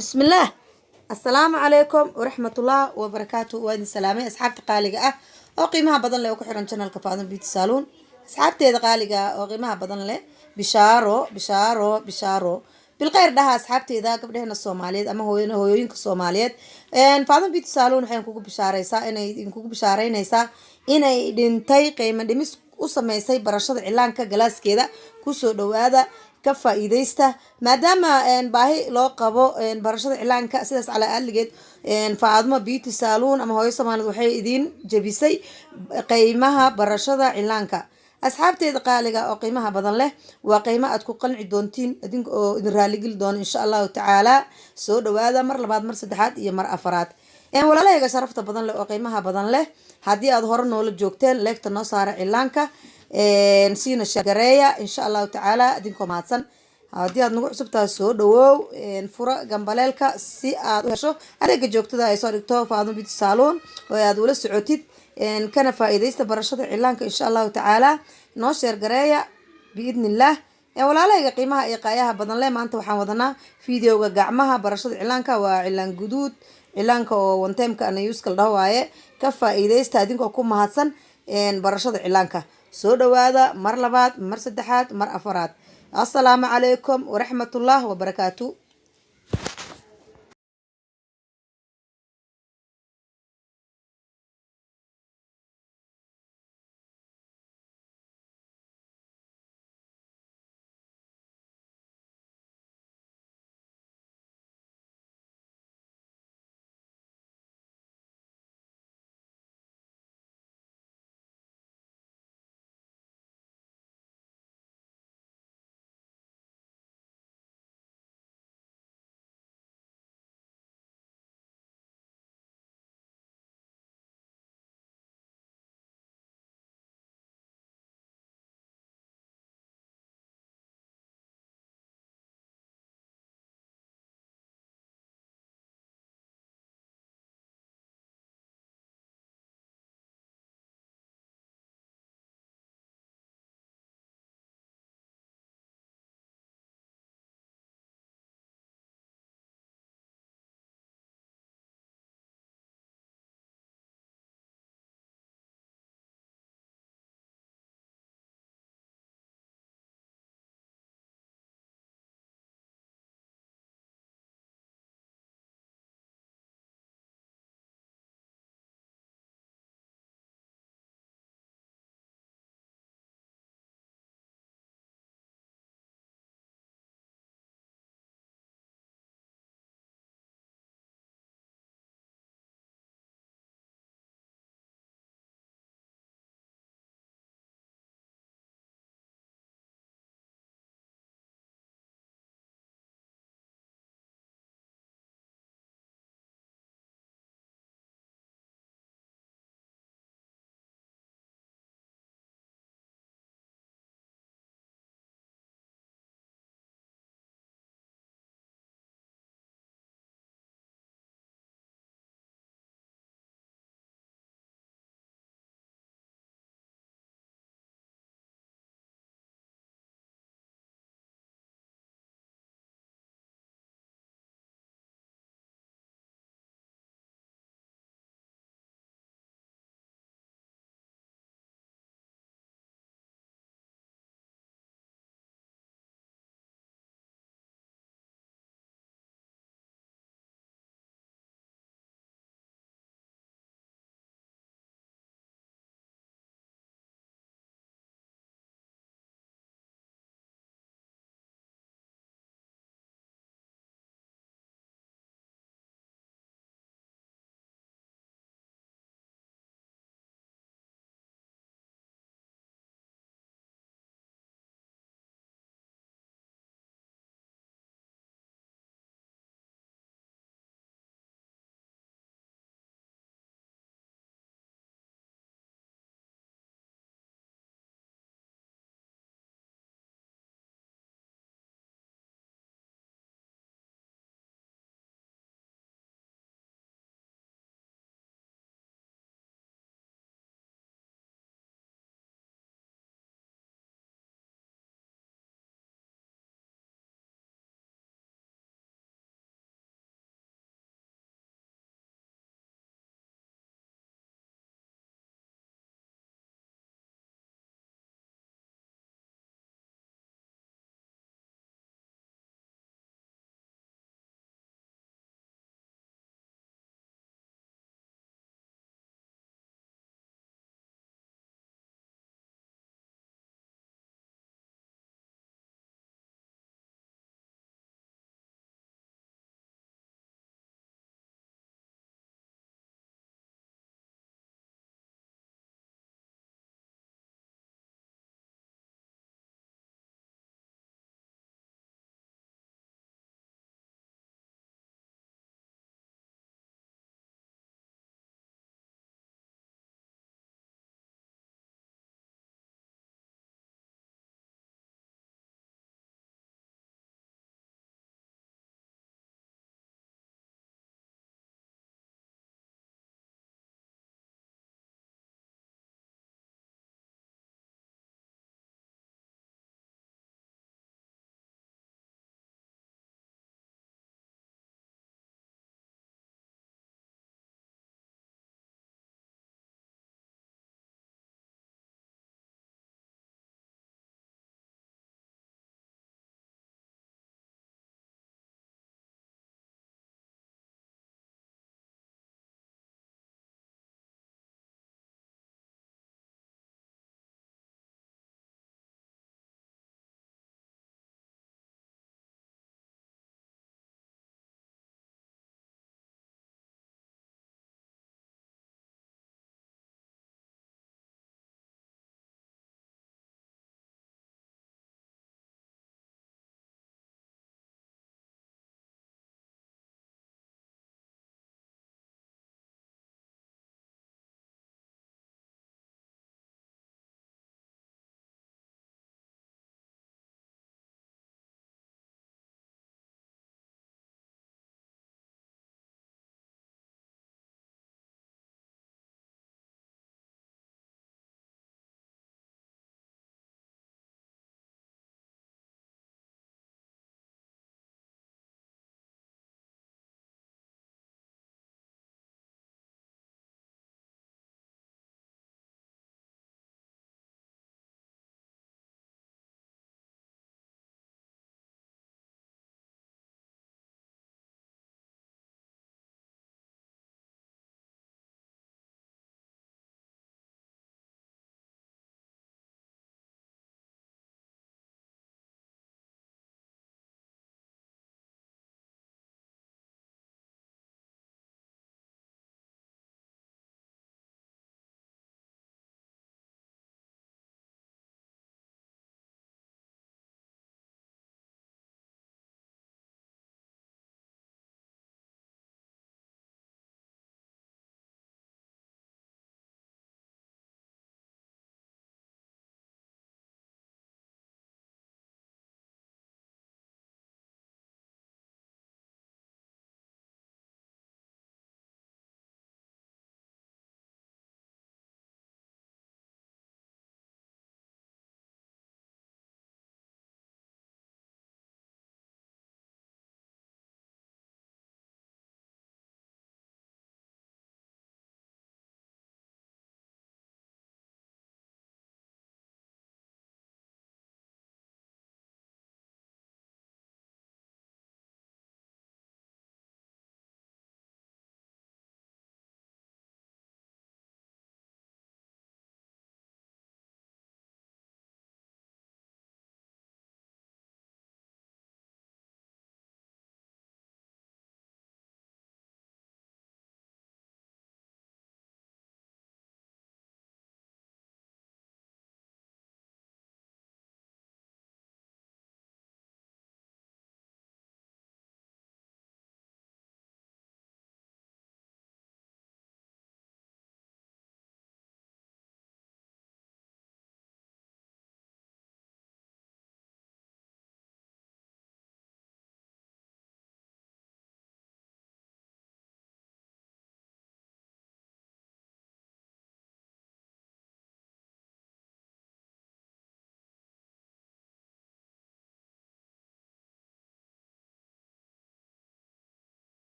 بسم الله. السلام عليكم ورحمة الله وبركاته. وادي سلامي أصحابتي قالقة أو قيمها بدن له وكحرن شنال كفاضن بيت سالون. أصحابتي قالقة أو قيمها بدن له بشارو بالخير ده أصحابتي إذا قبلهن الصوماليات أما هو ينك الصوماليات إن فاضن بيت سالون حين كوكو بشارة إسا إن كوكو بشارة إنسا إن دينتي قيمة دمس وسميسي برشاد إعلانك جلاس كده كوسو دوادا كفايديستا maadaama baahi loo qabo barashada cilaanka sidaas cala aligeed faadmo beauty salon ama hooyo Soomaaliyeed waxay idin jabisay qiimaha barashada cilaanka asxaabteeda qaaliga oo qiimaha badan leh waa qiimo aad ku qanci doontiin idinka oo idin raali gal doon insha Allah taala soo dhawaada mar labaad mar saddexaad iyo mar afaraad walaalahayga sharafta badan leh oo qiimaha badan leh hadii aad hore noola joogteen leegta noo saara cilaanka siina shagareeya insha Allah taala idinko mahadsan hadii aad nagu cusubtaa soo dhawow fura gambaleelka si aad u hesho adeega joogtada ay soo dhigto Faadmo Beauty Salon oo aad ula socotid kana faa'iideysta barashada cilaanka insha Allah taala noo sheer gareeya biidnillah walaalahayga qiimaha iyo qaayaha badan leh maanta waxaan wadanaa fiidiyoga gacmaha barashada cilaanka waa cilaan guduud cilaanka oo one time ka ana use kala dhawaaye ka faa'iideysta adinkoo ku mahadsan barashada cilaanka soo dhawaada mar labaad mar saddexaad mar afaraad السلام عليكم ورحمة الله وبركاته.